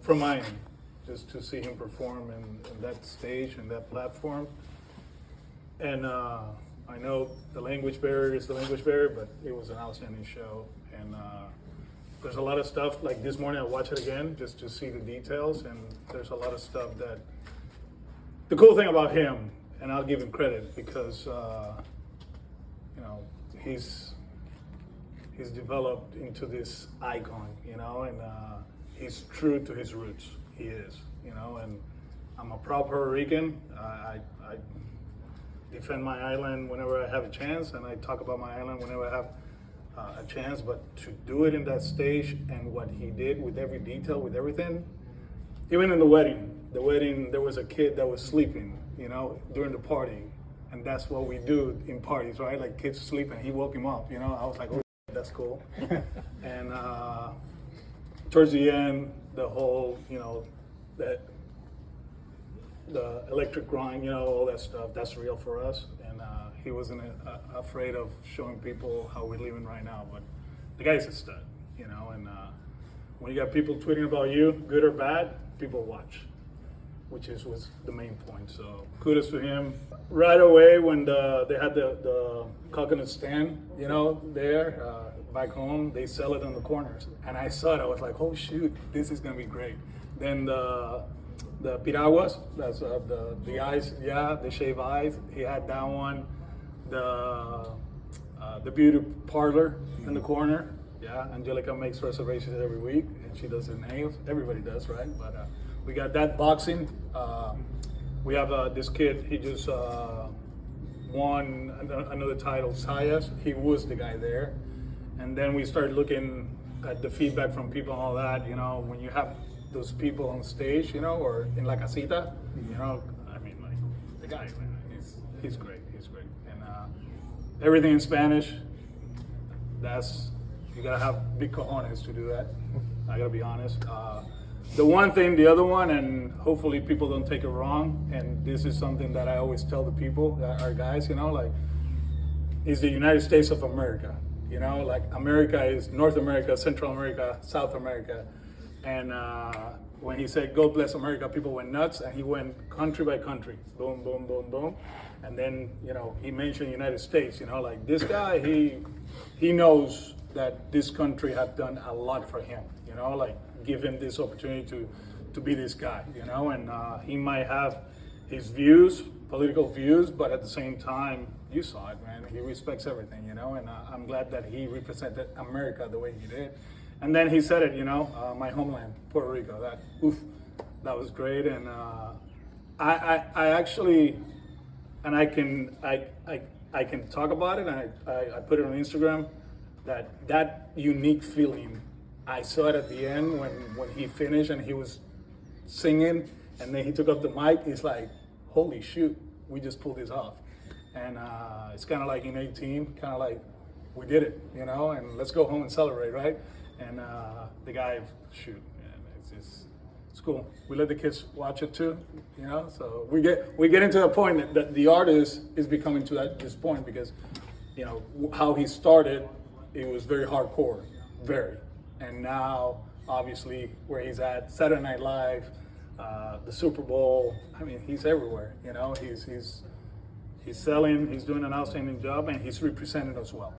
from my end, just to see him perform in that stage and that platform. And I know the language barrier is the language barrier, but it was an outstanding show. And there's a lot of stuff, like this morning I watched it again just to see the details, and there's a lot of stuff that, the cool thing about him, and I'll give him credit because, you know, he's developed into this icon, you know, and he's true to his roots. He is, you know, and I'm a proud Puerto Rican. I defend my island whenever I have a chance, and I talk about my island whenever I have a chance. But to do it in that stage and what he did with every detail, with everything, even in the wedding there was a kid that was sleeping, you know, during the party, and that's what we do in parties, right? Like kids sleep and he woke him up, you know. I was like, oh, that's cool. And towards the end, the whole, you know, that the electric grind, you know, all that stuff, that's real for us. And he wasn't afraid of showing people how we're living right now. But the guy's a stud, you know, and when you got people tweeting about you, good or bad, people watch, which was the main point. So kudos to him. Right away when they had the coconut stand, you know, there, back home, they sell it on the corners. And I saw it, I was like, oh shoot, this is gonna be great. Then the piraguas, that's the eyes, yeah, the shaved eyes. He had that one. The beauty parlor in the corner. Yeah, Angelica makes reservations every week, and she does her nails. Everybody does, right? But we got that boxing. We have this kid. He just won another title, Sayas. He was the guy there. And then we started looking at the feedback from people and all that. You know, when you have those people on stage, you know, or in La Casita, you know, I mean, like, the guy, man, he's great, and everything in Spanish. You gotta have big cojones to do that. I gotta be honest. The other one, and hopefully people don't take it wrong, and this is something that I always tell the people, our guys, you know, like, is the United States of America. You know, like America is North America, Central America, South America. And when he said, God bless America, people went nuts, and he went country by country, boom, boom, boom, boom. And then, you know, he mentioned United States, you know, like this guy, he knows that this country have done a lot for him, you know, like give him this opportunity to be this guy, you know, and he might have his views, political views, but at the same time, you saw it, man, he respects everything, you know, and I'm glad that he represented America the way he did. And then he said it, you know, my homeland, Puerto Rico. That was great. And I actually, and I can talk about it, and I put it on Instagram. That unique feeling, I saw it at the end when he finished and he was singing, and then he took up the mic. It's like, holy shoot, we just pulled this off. And it's kind of like in 18, kind of like we did it, you know, and let's go home and celebrate, right? And the guy, shoot, man, it's cool. We let the kids watch it too, you know. So we get into a point that the artist is becoming to this point because, you know, how he started, it was very hardcore, very, and now obviously where he's at, Saturday Night Live, the Super Bowl. I mean, he's everywhere, you know. He's selling, he's doing an outstanding job, and he's represented us well.